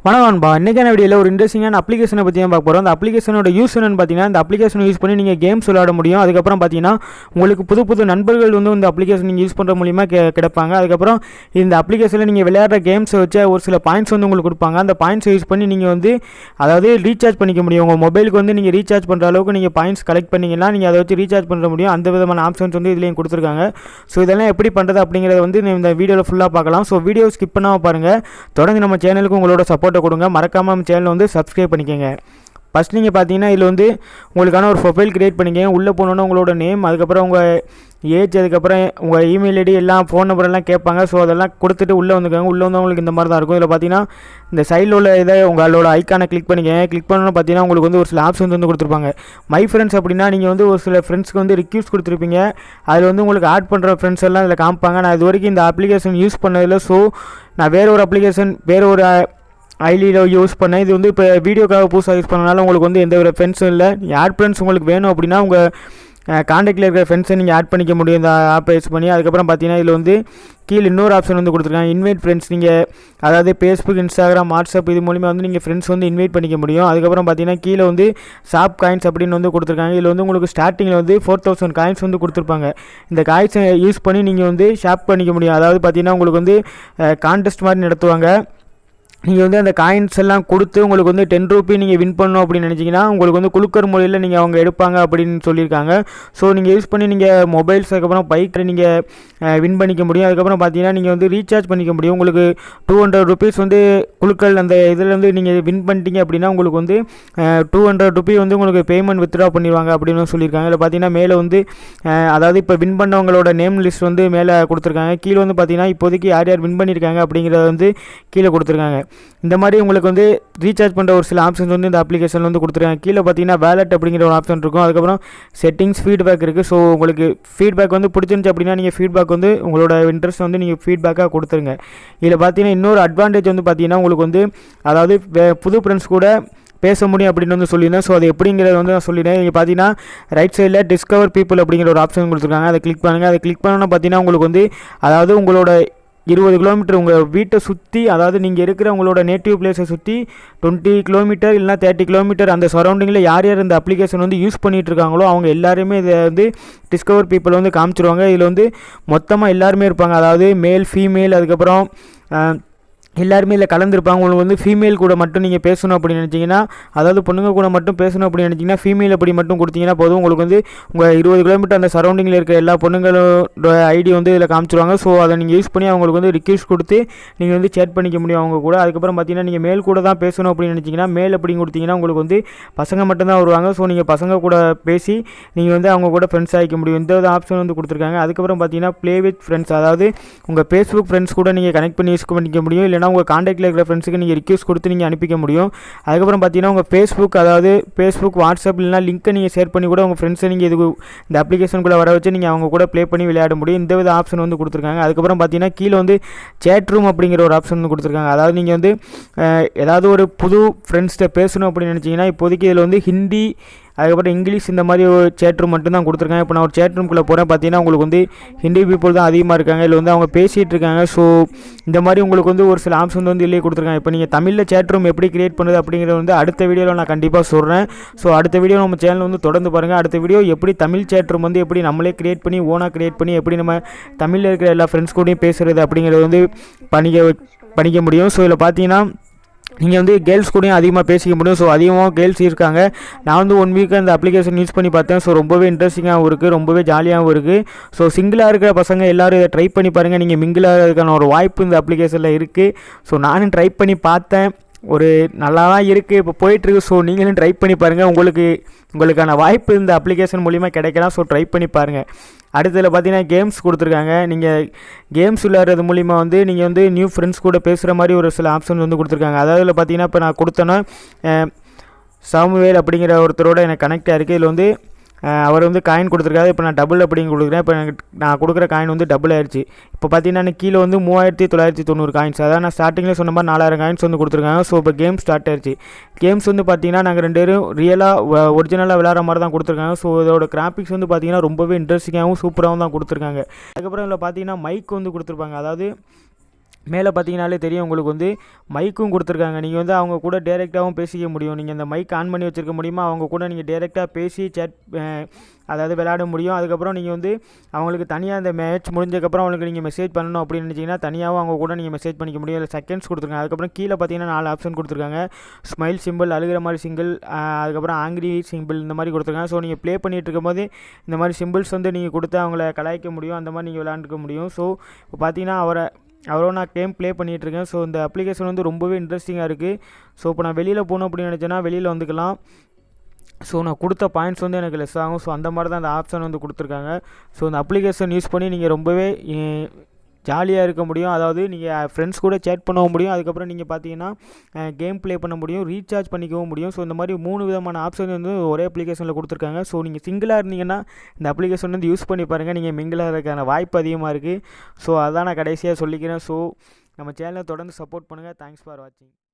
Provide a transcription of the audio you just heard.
வணக்கம் நண்பா. இன்றைக்கான வீடியோவில் ஒரு இன்ட்ரெஸ்டிங்கான அப்ளிகேஷனை பற்றி தான் பார்க்க போகிறோம். அந்த அப்ளிகேஷனோட யூஸ் என்னன்னு பார்த்தீங்கன்னா, இந்த அப்ளிகேஷனை யூஸ் பண்ணி நீங்கள் கேம்ஸ் விளையாட முடியும். அதுக்கப்புறம் பார்த்தீங்கன்னா உங்களுக்கு புது புது நண்பர்கள் வந்து இந்த அப்ளிகேஷன் நீங்கள் யூஸ் பண்ணுற மூலிமா கிடைப்பாங்க. அதுக்கப்புறம் இந்த அப்ளிகேஷனில் நீங்கள் விளையாடுற கேம்ஸை வச்சு ஒரு சில பாயிண்ட்ஸ் வந்து உங்களுக்கு கொடுப்பாங்க. அந்த பாயிண்ட்ஸை யூஸ் பண்ணி நீங்கள் வந்து அதாவது ரீசார்ஜ் பண்ணிக்க முடியும். உங்கள் மொபைலுக்கு வந்து நீங்கள் ரீசார்ஜ் பண்ணுற அளவுக்கு நீங்கள் பாயிண்ட்ஸ் கலெக்ட் பண்ணிங்கன்னா நீங்கள் அதை வச்சு ரீசார்ஜ் பண்ண முடியும். அந்த விதமான ஆப்ஷன்ஸ் வந்து இதுலேயும் கொடுத்துருக்காங்க. ஸோ இதெல்லாம் எப்படி பண்ணுறது அப்படிங்கிறத வந்து இந்த வீடியோவில் ஃபுல்லாக பார்க்கலாம். ஸோ வீடியோ ஸ்கிப் பண்ணாமல் பாருங்கள். தொடர்ந்து நம்ம சேனலுக்கு உங்களோட சப்போர்ட்டை கொடுங்க. மறக்காமல் நம்ம சேனலை வந்து சப்ஸ்கிரைப் பண்ணிக்கோங்க. ஃபஸ்ட் நீங்கள் பார்த்தீங்கன்னா இதில் வந்து உங்களுக்கான ஒரு ப்ரொஃபைல் க்ரியேட் பண்ணிக்கோங்க. உள்ளே போனோன்னா உங்களோட நேம், அதுக்கப்புறம் உங்கள் ஏஜ், அதுக்கப்புறம் உங்கள் இமெயில் ஐடி எல்லாம் ஃபோன் நம்பர் எல்லாம் கேட்பாங்க. ஸோ அதெல்லாம் கொடுத்துட்டு உள்ளே வந்துக்கோங்க. உள்ளே வந்து உங்களுக்கு இந்த மாதிரி தான் இருக்கும். இதில் பார்த்தீங்கன்னா இந்த சைடில் உள்ள இதை உங்களோட ஐக்கானை கிளிக் பண்ணிக்கோங்க. கிளிக் பண்ணணும்னு பார்த்தீங்கன்னா உங்களுக்கு வந்து ஒரு சில ஆப்ஷன்ஸ் வந்து கொடுத்துருப்பாங்க. மை ஃப்ரெண்ட்ஸ் அப்படின்னா நீங்கள் வந்து ஒரு சில ஃப்ரெண்ட்ஸ்க்கு வந்து ரிக்வெஸ்ட் கொடுத்துருப்பீங்க. அதில் வந்து உங்களுக்கு ஆட் பண்ணுற ஃப்ரெண்ட்ஸ் எல்லாம் இதில் காமிப்பாங்க. நான் இது வரைக்கும் இந்த அப்ளிகேஷன் யூஸ் பண்ணதில்லை. ஸோ நான் வேறு ஒரு அப்ளிகேஷன் வேறு ஒரு ஐடியில் யூஸ் பண்ணேன். இது வந்து இப்போ வீடியோக்காக புதுசாக யூஸ் பண்ணனால உங்களுக்கு வந்து எந்த ஒரு ஃப்ரெண்ட்ஸும் இல்லை. ஆட் ஃப்ரெண்ட்ஸ் உங்களுக்கு வேணும் அப்படின்னா உங்கள் காண்டாக்டில் இருக்கிற ஃப்ரெண்ட்ஸை நீங்கள் ஆட் பண்ணிக்க முடியும் இந்த ஆப்பை யூஸ் பண்ணி. அதுக்கப்புறம் பார்த்தீங்கன்னா இதில் வந்து கீழே இன்னொரு ஆப்ஷன் வந்து கொடுத்துருக்காங்க, இன்வைட் ஃப்ரெண்ட்ஸ். நீங்கள் அதாவது ஃபேஸ்புக், இன்ஸ்டாகிராம், வாட்ஸ்அப் இது மூலிமா வந்து நீங்கள் ஃப்ரெண்ட்ஸ் வந்து இன்வைட் பண்ணிக்க முடியும். அதுக்கப்புறம் பார்த்தீங்கன்னா கீழே வந்து ஷாப் காயின்ஸ் அப்படின்னு வந்து கொடுத்துருக்காங்க. இதில் வந்து உங்களுக்கு ஸ்டார்டிங்கில் வந்து 4000 காயின்ஸ் வந்து கொடுத்துருப்பாங்க. இந்த காயின்ஸை யூஸ் பண்ணி நீங்கள் வந்து ஷாப் பண்ணிக்க முடியும். அதாவது பார்த்தீங்கன்னா உங்களுக்கு வந்து கான்டெஸ்ட் மாதிரி நடத்துவாங்க. நீங்கள் வந்து அந்த காயின்ஸ் எல்லாம் கொடுத்து உங்களுக்கு வந்து 10 ரூபி நீங்கள் வின் பண்ணணும் அப்படின்னு நினச்சிங்கன்னா உங்களுக்கு வந்து குலுக்கர் முறையில் நீங்கள் அவங்க எடுப்பாங்க அப்படின்னு சொல்லியிருக்காங்க. ஸோ நீங்கள் யூஸ் பண்ணி நீங்கள் மொபைல்ஸ், அதுக்கப்புறம் பைக்கில் நீங்கள் வின் பண்ணிக்க முடியும். அதுக்கப்புறம் பார்த்தீங்கன்னா நீங்கள் வந்து ரீசார்ஜ் பண்ணிக்க முடியும். உங்களுக்கு 200 ருபீஸ் வந்து குலுக்கல் அந்த இதில் வந்து நீங்கள் வின் பண்ணிட்டீங்க அப்படின்னா உங்களுக்கு வந்து 200 ருபி வந்து உங்களுக்கு பேமெண்ட் வித்ட்ரா பண்ணிடுவாங்க அப்படின்னு சொல்லியிருக்காங்க. இதில் பார்த்தீங்கன்னா மேலே வந்து அதாவது இப்போ வின் பண்ணவங்களோட நேம் லிஸ்ட் வந்து மேலே கொடுத்துருக்காங்க. கீழே வந்து பார்த்தீங்கன்னா இப்போதைக்கு யார் யார் வின் பண்ணியிருக்காங்க அப்படிங்கிறத வந்து கீழே கொடுத்துருக்காங்க. இந்த மாதிரி உங்களுக்கு வந்து ரீசார்ஜ் பண்ணுற ஒரு சில ஆப்ஷன்ஸ் வந்து இந்த அப்ளிகேஷனில் வந்து கொடுத்துருக்காங்க. கீழே பார்த்தீங்கன்னா வேலட் அப்படிங்கிற ஒரு ஆப்ஷன் இருக்கும். அதுக்கப்புறம் செட்டிங்ஸ், ஃபீட்பேக் இருக்குது. ஸோ உங்களுக்கு ஃபீட்பேக் வந்து பிடிச்சிருந்துச்சு அப்படின்னா நீங்கள் ஃபீட்பேக் வந்து உங்களோட இன்ட்ரெஸ்ட் வந்து நீங்கள் ஃபீட்பேக்காக கொடுத்துருங்க. இதில் பார்த்தீங்கன்னா இன்னொரு அட்வான்டேஜ் வந்து பார்த்தீங்கன்னா உங்களுக்கு வந்து அதாவது புது ஃப்ரெண்ட்ஸ் கூட பேச முடியும் அப்படின்னு வந்து சொல்லியிருந்தேன். ஸோ அது எப்படிங்கிறத வந்து நான் சொல்லிடுறேன். நீங்கள் பார்த்தீங்கன்னா ரைட் சைடில் டிஸ்கவர் பீப்புள் அப்படிங்கிற ஒரு ஆப்ஷன் கொடுத்துருக்காங்க. அதை கிளிக் பண்ணுங்கள். அதை கிளிக் பண்ணோன்னா பார்த்தீங்கன்னா உங்களுக்கு வந்து அதாவது உங்களோட 20 கிலோமீட்டர் உங்கள் வீட்டை சுற்றி, அதாவது நீங்கள் இருக்கிற உங்களோட நேட்டிவ் பிளேஸை சுற்றி 20 கிலோமீட்டர் இல்லைனா 30 கிலோமீட்டர் அந்த சரௌண்டிங்கில் யார் யார் இந்த அப்ளிகேஷன் வந்து யூஸ் பண்ணிகிட்டு இருக்காங்களோ அவங்க எல்லாருமே இதை வந்து டிஸ்கவர் பீப்புள் வந்து காமிச்சிருவாங்க. இதில் வந்து மொத்தமாக எல்லாருமே இருப்பாங்க. அதாவது மேல், ஃபீமேல், அதுக்கப்புறம் எல்லாருமே இதில் கலந்துருப்பாங்க. உங்களுக்கு வந்து ஃபீமேல் கூட மட்டும் நீங்கள் பேசணும் அப்படின்னு நினச்சிங்கன்னா, அதாவது பொண்ணுங்க கூட மட்டும் பேசணும் அப்படின்னு நினச்சிங்கன்னா ஃபீமேல் அப்படி மட்டும் கொடுத்தீங்கன்னா போதும். உங்களுக்கு வந்து உங்கள் 20 கிலோமீட்டர் அந்த சரௌண்டிங்கில் இருக்க எல்லா பொண்ணுங்களோட ஐடி வந்து இதில் காமிச்சிருவாங்க. ஸோ அதை நீங்கள் யூஸ் பண்ணி அவங்களுக்கு வந்து ரிக்வெஸ்ட் கொடுத்து நீங்கள் வந்து சேட் பண்ணிக்க முடியும் அவங்க கூட. அதுக்கப்புறம் பார்த்தீங்கன்னா நீங்கள் மேல் கூட தான் பேசணும் அப்படின்னு நினச்சிங்கன்னா மேல் அப்படின்னு கொடுத்தீங்கன்னா உங்களுக்கு வந்து பசங்க மட்டும்தான் வருவாங்க. ஸோ நீங்கள் பசங்க கூட பேசி நீங்கள் வந்து அவங்க கூட ஃப்ரெண்ட்ஸ் ஆகிக்க முடியும். இந்த ஆப்ஷன் வந்து கொடுத்துருக்காங்க. அதுக்கப்புறம் பார்த்தீங்கன்னா ப்ளே வித் ஃப்ரெண்ட்ஸ், அதாவது உங்கள் ஃபேஸ்புக் ஃப்ரெண்ட்ஸ் கூட நீங்கள் கனெக்ட் பண்ணி யூஸ் பண்ணிக்க முடியும். இல்லை உங்கள் காண்டாக்டில் இருக்கிற ஃப்ரெண்ட்ஸுக்கு நீங்கள் ரிக்வெஸ்ட் கொடுத்து நீங்கள் அனுப்பிக்க முடியும். அதுக்கப்புறம் பார்த்தீங்கன்னா உங்கள் ஃபேஸ்புக், அதாவது ஃபேஸ்புக், வாட்ஸ்அப் இல்லைனா லிங்க்கை நீங்கள் ஷேர் பண்ணி கூட உங்கள் ஃப்ரெண்ட்ஸை நீங்கள் இந்த அப்ளிகேஷனுக்குள்ளே வர வச்சு நீங்கள் அவங்க கூட ப்ளே பண்ணி விளையாட முடியும். இந்த வித ஆப்ஷன் வந்து கொடுத்துருக்காங்க. அதுக்கப்புறம் பார்த்தீங்கன்னா கீழே வந்து சேட் ரூம் அப்படிங்கிற ஒரு ஆப்ஷன் வந்து கொடுத்துருக்காங்க. அதாவது நீங்கள் வந்து ஏதாவது ஒரு புது ஃப்ரெண்ட்ஸ்கிட்ட பேசணும் அப்படின்னு நினச்சிங்கன்னா இப்போதைக்கு இதில் வந்து ஹிந்தி, அதுக்கப்புறம் இங்கிலீஷ் இந்த மாதிரி ஒரு சேட் ரூம் மட்டும் தான் கொடுத்துருக்காங்க. இப்போ நான் ஒரு சேட் ரூம்குள்ளே போகிறேன். பார்த்தீங்கன்னா உங்களுக்கு வந்து ஹிந்தி பீப்புள் தான் அதிகமாக இருக்காங்க. இதில் வந்து அவங்க பேசிகிட்டு இருக்காங்க. ஸோ இந்த மாதிரி உங்களுக்கு வந்து ஒரு சில ஆப்ஷன் வந்து இல்லையே கொடுத்துருக்காங்க. இப்போ நீங்கள் தமிழில் சேட் ரூம் எப்படி கிரியேட் பண்ணுறது அப்படிங்கிறது வந்து அடுத்த வீடியோவில் நான் கண்டிப்பாக சொல்கிறேன். ஸோ அடுத்த வீடியோ நம்ம சேனல் வந்து தொடர்ந்து பாருங்கள். அடுத்த வீடியோ எப்படி தமிழ் சேட் ரூம் வந்து எப்படி நம்மளே கிரியேட் பண்ணி ஓனாக கிரியேட் பண்ணி எப்படி நம்ம தமிழில் இருக்கிற எல்லா ஃப்ரெண்ட்ஸ் கூடயும் பேசுகிறது அப்படிங்கிறது வந்து பண்ணிக்க முடியும். ஸோ இதில் பார்த்தீங்கன்னா நீங்கள் வந்து கேர்ள்ஸ் கூடயும் அதிகமாக பேசிக்க முடியும். ஸோ அதிகமாக கேர்ள்ஸ் இருக்காங்க. நான் வந்து 1 வீக் அந்த அப்ளிகேஷன் யூஸ் பண்ணி பார்த்தேன். ஸோ ரொம்பவே இன்ட்ரெஸ்டிங்காகவும் இருக்குது, ரொம்பவே ஜாலியாகவும் இருக்குது. ஸோ சிங்கிளாக இருக்கிற பசங்க எல்லோரும் இதை ட்ரை பண்ணி பாருங்கள். நீங்கள் மிங்கிளாகிறதுக்கான ஒரு வாய்ப்பு இந்த அப்ளிகேஷனில் இருக்குது. ஸோ நானும் ட்ரை பண்ணி பார்த்தேன். ஒரு நல்லா தான் இருக்குது, இப்போ போயிட்டுருக்கு. ஸோ நீங்களும் ட்ரை பண்ணி பாருங்கள். உங்களுக்கான வாய்ப்பு இந்த அப்ளிகேஷன் மூலிமா கிடைக்கலாம். ஸோ ட்ரை பண்ணி பாருங்கள். அடுத்ததில் பார்த்தீங்கன்னா கேம்ஸ் கொடுத்துருக்காங்க. நீங்கள் கேம்ஸ் விளையாடுறது மூலிமா வந்து நீங்கள் வந்து நியூ ஃப்ரெண்ட்ஸ் கூட பேசுகிற மாதிரி ஒரு சில ஆப்ஷன் வந்து கொடுத்துருக்காங்க. அதாவது பார்த்தீங்கன்னா இப்போ நான் கொடுத்தேன்னா சாமுவேல் அப்படிங்கிற ஒருத்தரோட எனக்கு கனெக்ட் ஆகிருக்கு. இதில் வந்து அவர் வந்து காயின் கொடுத்துருக்காரு. இப்போ நான் டபுள் அப்படிங்க கொடுக்குறேன். இப்போ நான் கொடுக்குற காயின் வந்து டபுள் ஆயிடுச்சு. இப்போ பார்த்தீங்கன்னா கீழே வந்து 3990 காயின்ஸ், அதாவது நான் ஸ்டார்டிங்கில் சொன்ன மாதிரி 4000 காயின்ஸ் வந்து கொடுத்துருக்காங்க. ஸோ இப்போ கேம் ஸ்டார்ட் ஆயிடுச்சு. கேம்ஸ் வந்து பார்த்தீங்கன்னா நாங்கள் 2 பேரும் ரியலாக ஒரிஜினலாக விளையாடுற மாதிரி தான் கொடுத்துருக்காங்க. ஸோ இதோட கிராஃபிக்ஸ் வந்து பார்த்தீங்கன்னா ரொம்பவே இன்ட்ரெஸ்டிங்காகவும் சூப்பராகவும் தான் கொடுத்துருக்காங்க. அதுக்கப்புறம் இதில் பார்த்தீங்கன்னா மைக் வந்து கொடுத்துருப்பாங்க. அதாவது மேலே பார்த்தீங்கனாலே தெரியும் உங்களுக்கு வந்து மைக்கும் கொடுத்துருக்காங்க. நீங்கள் வந்து அவங்க கூட டேரெக்டாகவும் பேசிக்க முடியும். நீங்கள் இந்த மைக் ஆன் பண்ணி வச்சுருக்க முடியுமா, அவங்க கூட நீங்கள் டேரெக்டாக பேசி அதாவது விளையாட முடியும். அதுக்கப்புறம் நீங்கள் வந்து அவங்களுக்கு தனியாக இந்த மேட்ச் முடிஞ்சதுக்கப்புறம் அவங்களுக்கு நீங்கள் மெசேஜ் பண்ணணும் அப்படின்னு நினச்சிங்கன்னா தனியாகவும் அவங்க கூட நீங்கள் மெசேஜ் பண்ணிக்க முடியும். இல்லை செகண்ட்ஸ் கொடுத்துருக்காங்க. அதுக்கப்புறம் கீழே பார்த்தீங்கன்னா 4 ஆப்ஷன் கொடுத்துருக்காங்க. ஸ்மைல் சிம்பிள், அழுகிற மாதிரி சிங்கிள், அதுக்கப்புறம் ஆங்கிரி சிம்பிள் இந்த மாதிரி கொடுத்துருக்காங்க. ஸோ நீங்கள் ப்ளே பண்ணிகிட்டு இருக்கும்போது இந்த மாதிரி சிம்பிள்ஸ் வந்து நீங்கள் கொடுத்து அவங்கள கலாய்க்க முடியும். அந்த மாதிரி நீங்கள் விளையாண்டுக்க முடியும். ஸோ இப்போ பார்த்தீங்கன்னா அவரோட நான் கேம் ப்ளே பண்ணிகிட்ருக்கேன். ஸோ இந்த அப்ளிகேஷன் வந்து ரொம்பவே இன்ட்ரெஸ்டிங்காக இருக்குது. ஸோ இப்போ நான் வெளியில் போகணும் அப்படின்னு நினச்சேன்னா வெளியில் வந்துக்கலாம். ஸோ நான் கொடுத்த பாயிண்ட்ஸ் வந்து எனக்கு லெஸ் ஆகும். ஸோ அந்த மாதிரி தான் அந்த ஆப்ஷன் வந்து கொடுத்துருக்காங்க. ஸோ இந்த அப்ளிகேஷன் யூஸ் பண்ணி நீங்கள் ரொம்பவே ஜாலியாக இருக்க முடியும். அதாவது நீங்கள் ஃப்ரெண்ட்ஸ் கூட சேட் பண்ணவும் முடியும். அதுக்கப்புறம் நீங்கள் பார்த்தீங்கன்னா கேம் ப்ளே பண்ண முடியும், ரீசார்ஜ் பண்ணிக்கவும் முடியும். ஸோ இந்த மாதிரி 3 விதமான ஆப்ஷன் வந்து ஒரே அப்ளிகேஷனில் கொடுத்துருக்காங்க. ஸோ நீங்கள் சிங்கிளாக இருந்தீங்கன்னா இந்த அப்ளிகேஷன் வந்து யூஸ் பண்ணி பாருங்கள். நீங்கள் மிங்கிளாக இருக்கான வாய்ப்பு அதிகமாக இருக்குது. ஸோ அதான் நான் கடைசியாக சொல்லிக்கிறேன். ஸோ நம்ம சேனலை தொடர்ந்து சப்போர்ட் பண்ணுங்கள். தேங்க்ஸ் ஃபார் வாட்சிங்.